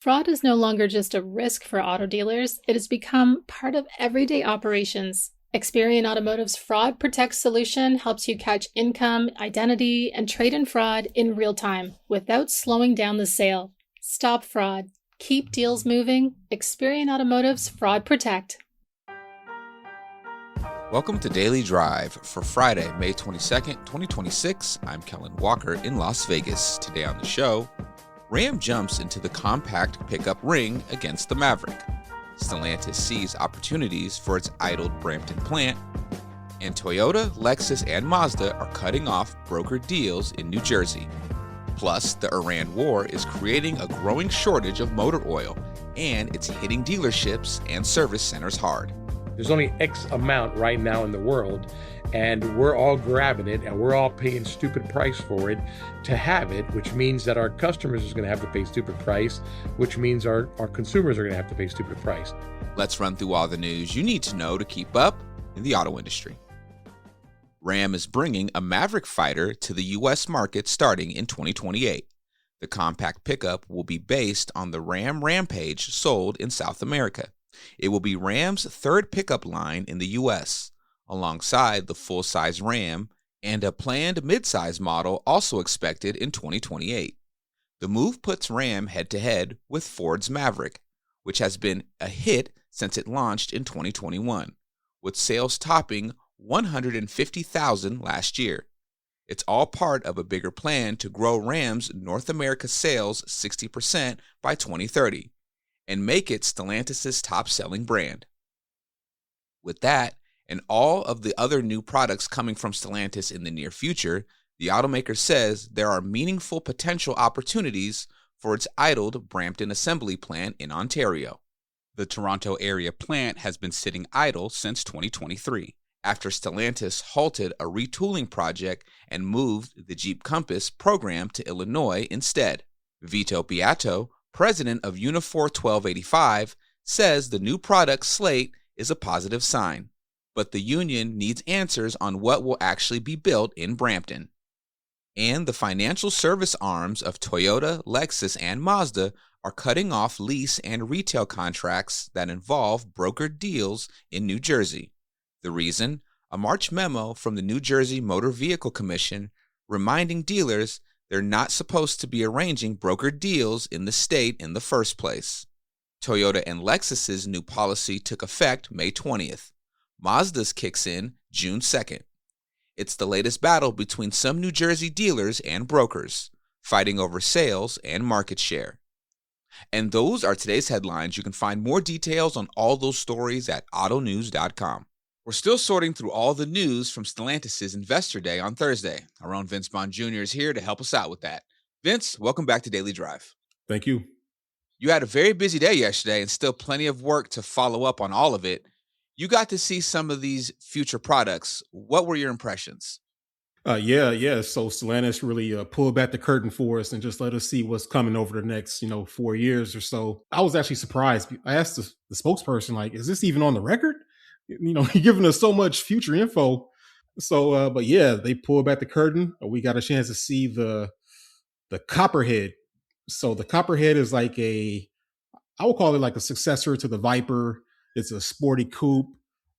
Fraud is no longer just a risk for auto dealers, it has become part of everyday operations. Experian Automotive's Fraud Protect solution helps you catch income, identity, and trade-in fraud in real time without slowing down the sale. Stop fraud. Keep deals moving. Experian Automotive's Fraud Protect. Welcome to Daily Drive for Friday, May 22nd, 2026. I'm Kellen Walker in Las Vegas. Today on the show, Ram jumps into the compact pickup ring against the Maverick. Stellantis sees opportunities for its idled Brampton plant. And Toyota, Lexus, and Mazda are cutting off brokered deals in New Jersey. Plus, the Iran war is creating a growing shortage of motor oil, and it's hitting dealerships and service centers hard. There's only X amount right now in the world, and we're all grabbing it, and we're all paying stupid price for it to have it, which means that our customers is going to have to pay stupid price, which means our consumers are going to have to pay stupid price. Let's run through all the news you need to know to keep up in the auto industry. Ram is bringing a Maverick fighter to the U.S. market starting in 2028. The compact pickup will be based on the Ram Rampage sold in South America. It will be Ram's third pickup line in the U.S., alongside the full-size Ram and a planned mid-size model also expected in 2028. The move puts Ram head-to-head with Ford's Maverick, which has been a hit since it launched in 2021, with sales topping 150,000 last year. It's all part of a bigger plan to grow Ram's North America sales 60% by 2030 and make it Stellantis' top-selling brand. With that, and all of the other new products coming from Stellantis in the near future, the automaker says there are meaningful potential opportunities for its idled Brampton assembly plant in Ontario. The Toronto area plant has been sitting idle since 2023, after Stellantis halted a retooling project and moved the Jeep Compass program to Illinois instead. Vito Beato, president of Unifor 1285, says the new product slate is a positive sign, but the union needs answers on what will actually be built in Brampton. And the financial service arms of Toyota, Lexus, and Mazda are cutting off lease and retail contracts that involve brokered deals in New Jersey. The reason? A March memo from the New Jersey Motor Vehicle Commission reminding dealers they're not supposed to be arranging brokered deals in the state in the first place. Toyota and Lexus's new policy took effect May 20th. Mazda's kicks in June 2nd. It's the latest battle between some New Jersey dealers and brokers, fighting over sales and market share. And those are today's headlines. You can find more details on all those stories at autonews.com. We're still sorting through all the news from Stellantis' Investor Day on Thursday. Our own Vince Bond Jr. is here to help us out with that. Vince, welcome back to Daily Drive. Thank you. You had a very busy day yesterday and still plenty of work to follow up on all of it. You got to see some of these future products. What were your impressions? Yeah. So Stellantis really pulled back the curtain for us and just let us see what's coming over the next, 4 years or so. I was actually surprised. I asked the spokesperson, like, is this even on the record? Giving us so much future info. So, but yeah, they pulled back the curtain. We got a chance to see the Copperhead. So the Copperhead is like I would call it like a successor to the Viper. It's a sporty coupe.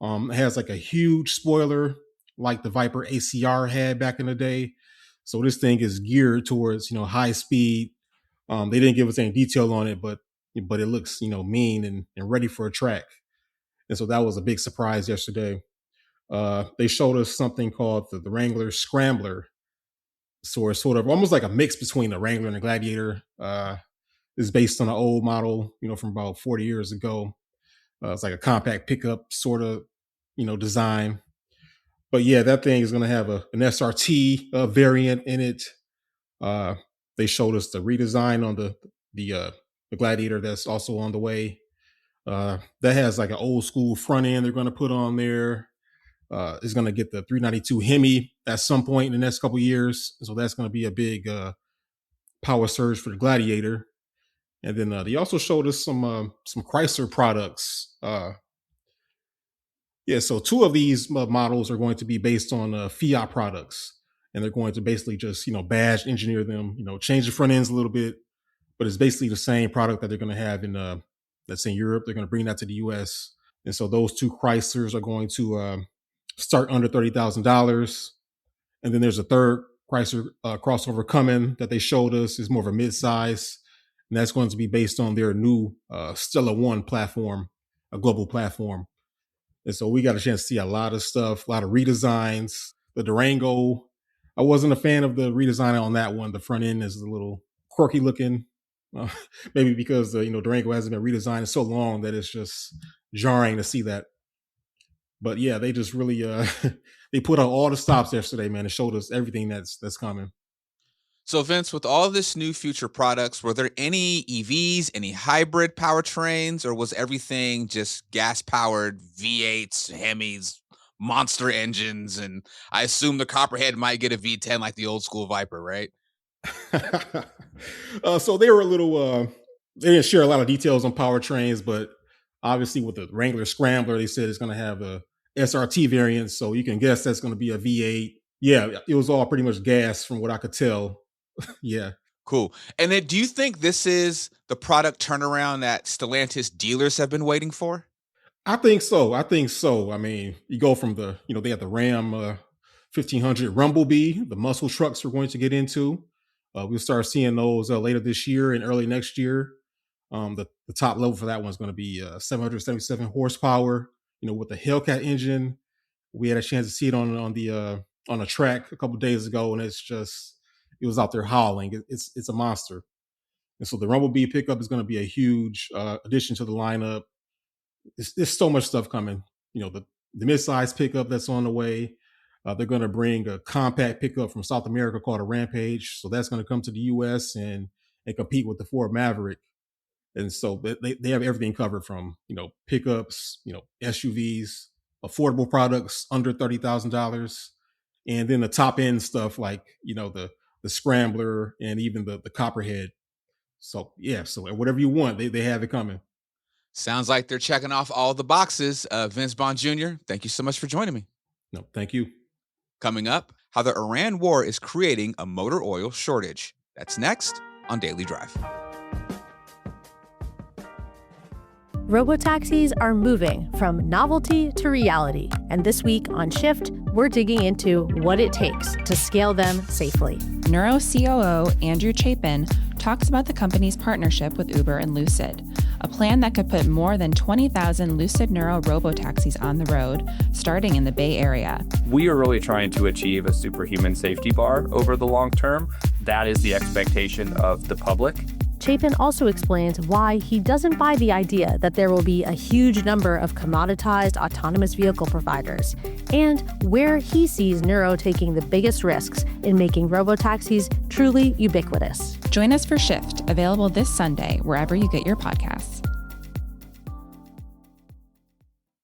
It has like a huge spoiler like the Viper ACR had back in the day. So this thing is geared towards, high speed. They didn't give us any detail on it, but it looks, mean and ready for a track. And so that was a big surprise yesterday. They showed us something called the Wrangler Scrambler. So it's sort of almost like a mix between the Wrangler and the Gladiator. It's based on an old model, from about 40 years ago. It's like a compact pickup sort of, design. But yeah, that thing is going to have an SRT variant in it. They showed us the redesign on the Gladiator that's also on the way. That has like an old school front end they're going to put on there. It's going to get the 392 Hemi at some point in the next couple of years. So that's going to be a big power surge for the Gladiator. And then they also showed us some Chrysler products. So two of these models are going to be based on Fiat products. And they're going to basically just, badge engineer them, change the front ends a little bit, but it's basically the same product that they're going to have in, let's say, Europe. They're going to bring that to the U.S. And so those two Chryslers are going to start under $30,000. And then there's a third Chrysler crossover coming that they showed us is more of a midsize. And that's going to be based on their new Stella One platform, a global platform. And so we got a chance to see a lot of stuff, a lot of redesigns. The Durango, I wasn't a fan of the redesign on that one. The front end is a little quirky looking, maybe because the Durango hasn't been redesigned in so long that it's just jarring to see that. But yeah, they just really they put out all the stops yesterday, man, and showed us everything that's coming. So Vince, with all this new future products, were there any EVs, any hybrid powertrains, or was everything just gas-powered V8s, Hemis, monster engines? And I assume the Copperhead might get a V10 like the old school Viper, right? So they were a little, they didn't share a lot of details on powertrains, but obviously with the Wrangler Scrambler, they said it's going to have a SRT variant. So you can guess that's going to be a V8. Yeah, it was all pretty much gas from what I could tell. Yeah. Cool. And then do you think this is the product turnaround that Stellantis dealers have been waiting for? I think so. I mean, you go from the, they have the Ram 1500 Rumblebee, the muscle trucks we're going to get into. We'll start seeing those later this year and early next year. The top level for that one is going to be 777 horsepower, with the Hellcat engine. We had a chance to see it on a track a couple of days ago, and it was out there howling. It's a monster. And so the Rumblebee pickup is going to be a huge addition to the lineup. There's so much stuff coming. The midsize pickup that's on the way. They're going to bring a compact pickup from South America called a Rampage. So that's going to come to the U.S. and compete with the Ford Maverick. And so they have everything covered from, pickups, SUVs, affordable products under $30,000. And then the top end stuff like, the Scrambler and even the Copperhead. So, yeah, so whatever you want, they have it coming. Sounds like they're checking off all the boxes. Vince Bond Jr., thank you so much for joining me. No, thank you. Coming up, how the Iran war is creating a motor oil shortage. That's next on Daily Drive. Robotaxis are moving from novelty to reality. And this week on Shift, we're digging into what it takes to scale them safely. Neuro COO Andrew Chapin talks about the company's partnership with Uber and Lucid, a plan that could put more than 20,000 Lucid Neuro robotaxis on the road, starting in the Bay Area. We are really trying to achieve a superhuman safety bar over the long term. That is the expectation of the public. Chapin also explains why he doesn't buy the idea that there will be a huge number of commoditized autonomous vehicle providers, and where he sees Neuro taking the biggest risks in making robotaxis truly ubiquitous. Join us for Shift, available this Sunday wherever you get your podcasts.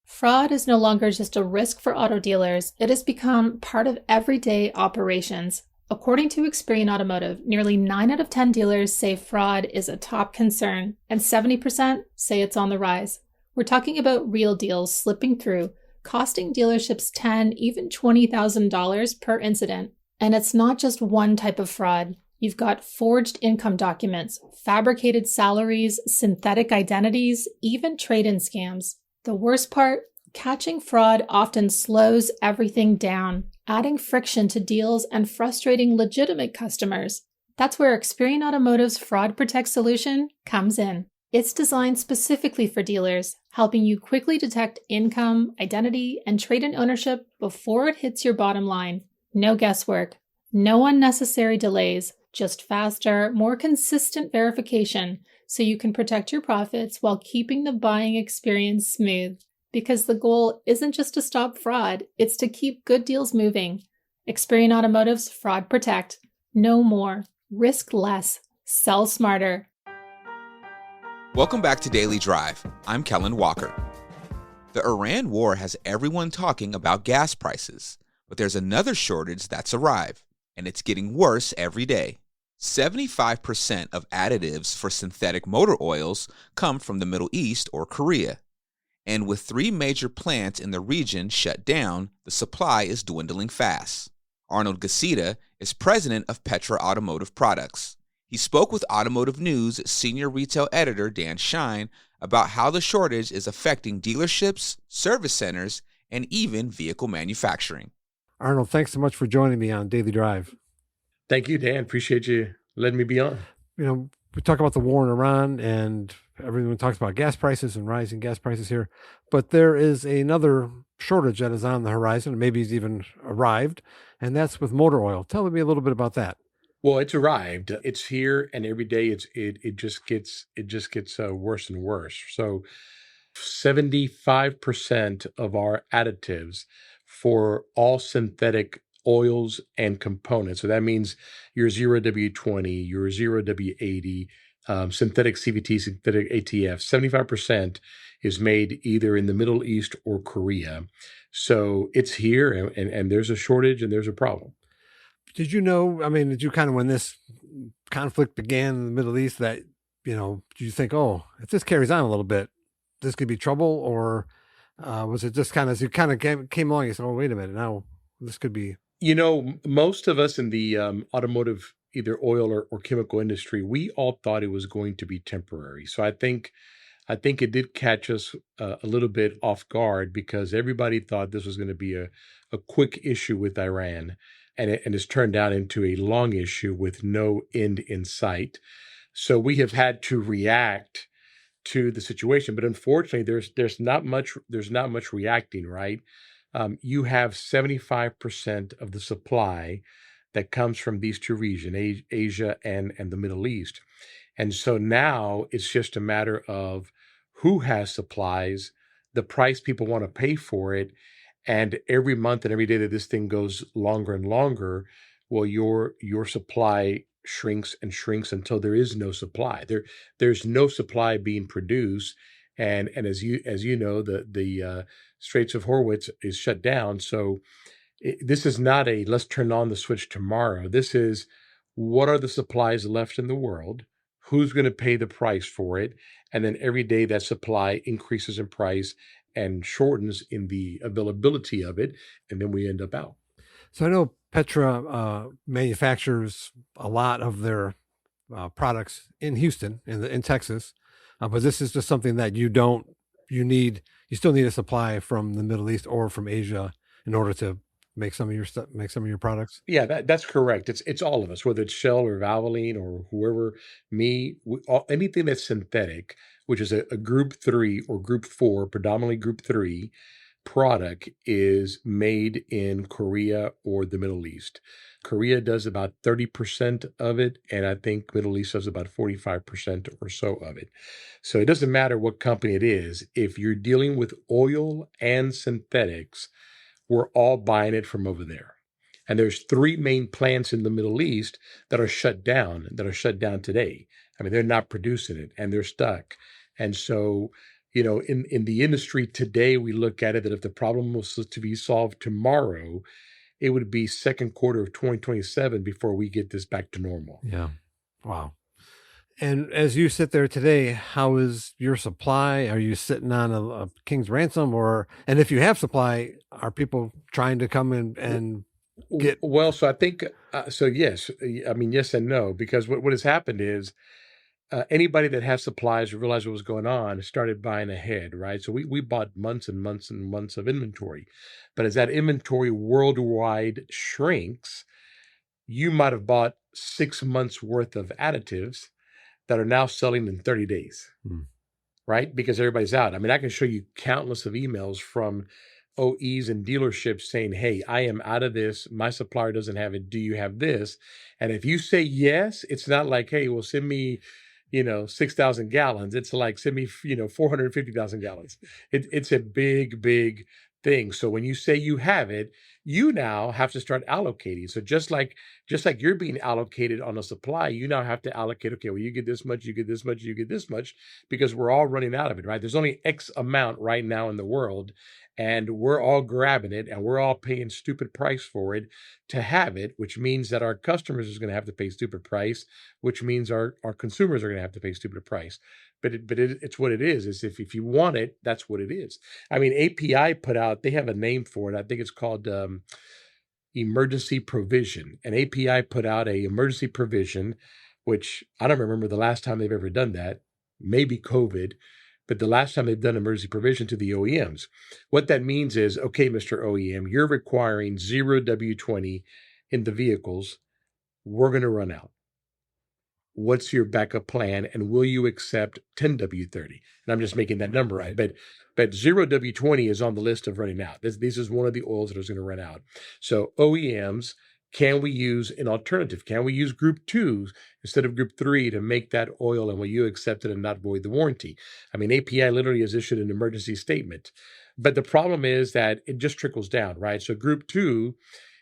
Fraud is no longer just a risk for auto dealers. It has become part of everyday operations. According to Experian Automotive, nearly 9 out of 10 dealers say fraud is a top concern, and 70% say it's on the rise. We're talking about real deals slipping through, costing dealerships $10,000, even $20,000 per incident. And it's not just one type of fraud. You've got forged income documents, fabricated salaries, synthetic identities, even trade-in scams. The worst part? Catching fraud often slows everything down, adding friction to deals and frustrating legitimate customers. That's where Experian Automotive's Fraud Protect solution comes in. It's designed specifically for dealers, helping you quickly detect income, identity, and trade-in ownership before it hits your bottom line. No guesswork, no unnecessary delays, just faster, more consistent verification so you can protect your profits while keeping the buying experience smooth. Because the goal isn't just to stop fraud, it's to keep good deals moving. Experian Automotive's Fraud Protect. No more. Risk less. Sell smarter. Welcome back to Daily Drive. I'm Kellen Walker. The Iran war has everyone talking about gas prices, but there's another shortage that's arrived, and it's getting worse every day. 75% of additives for synthetic motor oils come from the Middle East or Korea. And with 3 major plants in the region shut down, the supply is dwindling fast. Arnold Gasita is president of Petra Automotive Products, He spoke with Automotive News senior retail editor Dan Shine about how the shortage is affecting dealerships, service centers, and even vehicle manufacturing. Arnold, thanks so much for joining me on Daily Drive. Thank you, Dan. Appreciate you letting me be on. We talk about the war in Iran and everyone talks about gas prices and rising gas prices here, but there is another shortage that is on the horizon, maybe it's even arrived, and that's with motor oil. Tell me a little bit about that. Well, it's arrived. It's here, and every day it just gets worse and worse. So, 75% of our additives for all synthetic oils and components. So that means your 0W20, your 0W80, synthetic CVT, synthetic ATF, 75% is made either in the Middle East or Korea. So it's here, and there's a shortage and there's a problem. Did you know, did you kind of, when this conflict began in the Middle East, that, do you think, oh, if this carries on a little bit, this could be trouble? Or was it just kind of, as you kind of came along, you said, oh, wait a minute, now this could be. Most of us in the automotive, either oil or chemical industry, we all thought it was going to be temporary. So I think it did catch us a little bit off guard because everybody thought this was going to be a quick issue with Iran. And it's turned out into a long issue with no end in sight. So we have had to react to the situation, but unfortunately, there's not much reacting. Right, you have 75% of the supply that comes from these two regions, Asia and the Middle East, and so now it's just a matter of who has supplies, the price people want to pay for it. And every month and every day that this thing goes longer and longer, well, your supply shrinks and shrinks until there is no supply. There's no supply being produced, and as you know, the Straits of Hormuz is shut down. So this is not a let's turn on the switch tomorrow. This is what are the supplies left in the world? Who's going to pay the price for it? And then every day that supply increases in price and shortens in the availability of it, and then we end up out. So I know Petra manufactures a lot of their products in Houston, in Texas, but this is just something that you still need a supply from the Middle East or from Asia in order to make some of your products. Yeah, that's correct. It's all of us, whether it's Shell or Valvoline or whoever. Anything that's synthetic, which is a group 3 or group 4, predominantly group 3 product, is made in Korea or the Middle East. Korea does about 30% of it, and I think Middle East does about 45% or so of it. So it doesn't matter what company it is. If you're dealing with oil and synthetics, we're all buying it from over there. And there's 3 main plants in the Middle East that are shut down today. They're not producing it and they're stuck. And so, in the industry today, we look at it that if the problem was to be solved tomorrow, it would be second quarter of 2027 before we get this back to normal. Yeah. Wow. And as you sit there today, how is your supply? Are you sitting on a king's ransom, and if you have supply, are people trying to come in and get? Well, so I think, yes. Yes and no, because what has happened is anybody that has supplies or realized what was going on started buying ahead, right? So we bought months and months and months of inventory. But as that inventory worldwide shrinks, you might have bought 6 months worth of additives that are now selling in 30 days, right? Because everybody's out. I can show you countless of emails from OEs and dealerships saying, hey, I am out of this. My supplier doesn't have it. Do you have this? And if you say yes, it's not like, hey, well, send me, 6,000 gallons. It's like, send me, 450,000 gallons. It's a big, big thing. So when you say you have it, you now have to start allocating. So just like you're being allocated on a supply, you now have to allocate, okay, well, you get this much, you get this much, you get this much, because we're all running out of it, right? There's only X amount right now in the world, and we're all grabbing it, and we're all paying stupid price for it to have it, which means that our customers is going to have to pay stupid price, which means our consumers are going to have to pay stupid price. But it's what it is if you want it, that's what it is. API put out, they have a name for it. I think it's called emergency provision. And API put out a emergency provision which I don't remember the last time they've ever done that, maybe COVID, but the last time they've done emergency provision to the OEMs. What that means is, okay, Mr. OEM, you're requiring 0 W20 in the vehicles. We're going to run out. What's your backup plan? And will you accept 10 W30? And I'm just making that number right. But 0 W20 is on the list of running out. This is one of the oils that is going to run out. So OEMs, can we use an alternative? Can we use Group 2 instead of Group 3 to make that oil, and will you accept it and not void the warranty? I mean, API literally has issued an emergency statement. But the problem is that it just trickles down, right? So Group 2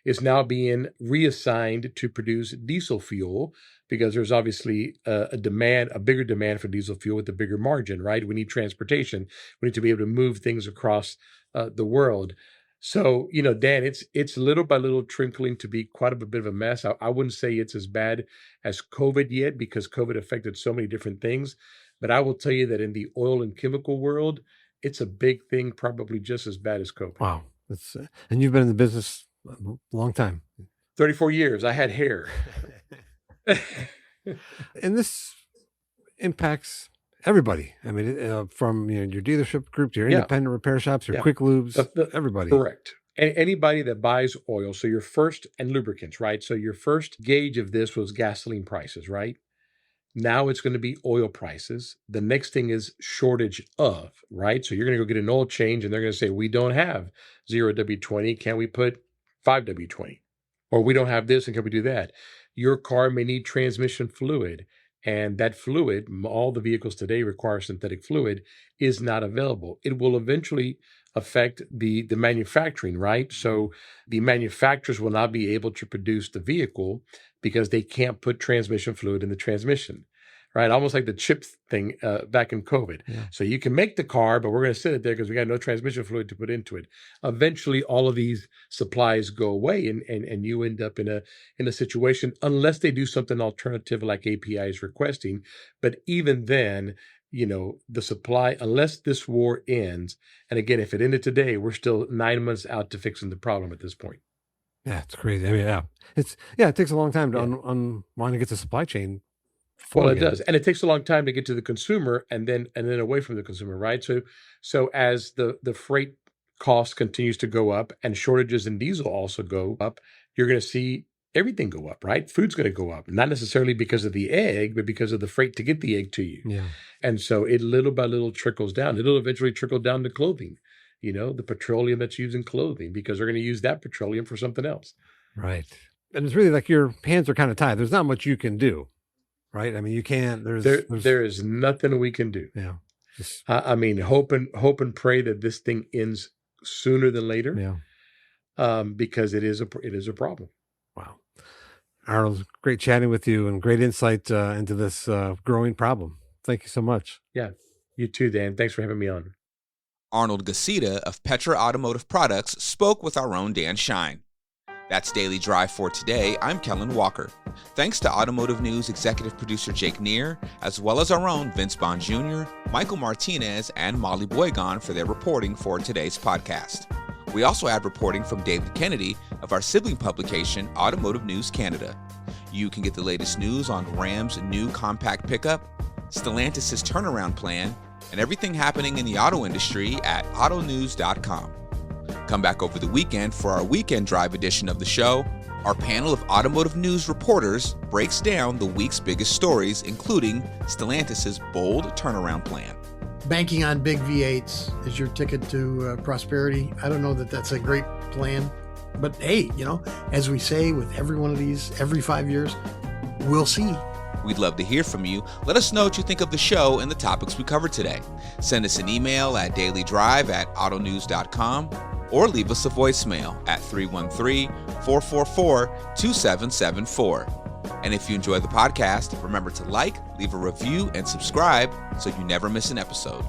is now being reassigned to produce diesel fuel because there's obviously a bigger demand for diesel fuel with a bigger margin, right? We need transportation. We need to be able to move things across the world. So, Dan, it's little by little trickling to be quite a bit of a mess. I wouldn't say it's as bad as COVID yet because COVID affected so many different things. But I will tell you that in the oil and chemical world, it's a big thing, probably just as bad as COVID. Wow. And you've been in the business a long time. 34 years. I had hair. And this impacts everybody. I mean, from your dealership group to your independent repair shops, your quick lubes, everybody. Correct. Anybody that buys oil, so your first, and lubricants, right? So your first gauge of this was gasoline prices, right? Now it's going to be oil prices. The next thing is shortage of, right? So you're going to go get an oil change and they're going to say, we don't have 0 W20. Can we put 5 W20? Or we don't have this and can we do that? Your car may need transmission fluid. And that fluid, all the vehicles today require synthetic fluid, is not available. It will eventually affect the manufacturing, right? So the manufacturers will not be able to produce the vehicle because they can't put transmission fluid in the transmission, right? Almost like the chip thing back in COVID. Yeah. So you can make the car, but we're going to sit it there because we got no transmission fluid to put into it. Eventually, all of these supplies go away, and you end up in a situation unless they do something alternative like API is requesting. But even then, the supply, unless this war ends, and again, if it ended today, we're still 9 months out to fixing the problem at this point. Yeah, it's crazy. I mean, it takes a long time to unwind and get the supply chain. Well, it does, and it takes a long time to get to the consumer, and then away from the consumer, right? So as the freight cost continues to go up, and shortages in diesel also go up, you're going to see everything go up, right? Food's going to go up, not necessarily because of the egg, but because of the freight to get the egg to you. Yeah, and so it little by little trickles down. It'll eventually trickle down to clothing. The petroleum that's used in clothing, because they're going to use that petroleum for something else. Right. And it's really like your hands are kind of tied. There's not much you can do, right? I mean, you can't, there is nothing we can do. Yeah. I mean, hope and pray that this thing ends sooner than later. Yeah. Because it is a problem. Wow. Arnold, great chatting with you and great insight into this growing problem. Thank you so much. Yeah. You too, Dan. Thanks for having me on. Arnold Gassita of Petra Automotive Products spoke with our own Dan Shine. That's Daily Drive for today. I'm Kellen Walker. Thanks to Automotive News executive producer Jake Neer, as well as our own Vince Bond Jr., Michael Martinez, and Molly Boygon for their reporting for today's podcast. We also had reporting from David Kennedy of our sibling publication, Automotive News Canada. You can get the latest news on Ram's new compact pickup, Stellantis' turnaround plan, and everything happening in the auto industry at autonews.com. Come back over the weekend for our Weekend Drive edition of the show. Our panel of automotive news reporters breaks down the week's biggest stories, including Stellantis' bold turnaround plan. Banking on big V8s is your ticket to prosperity. I don't know that that's a great plan, but hey, as we say with every one of these, every 5 years, we'll see. We'd love to hear from you. Let us know what you think of the show and the topics we covered today. Send us an email at dailydrive@autonews.com or leave us a voicemail at 313-444-2774. And if you enjoy the podcast, remember to like, leave a review, and subscribe so you never miss an episode.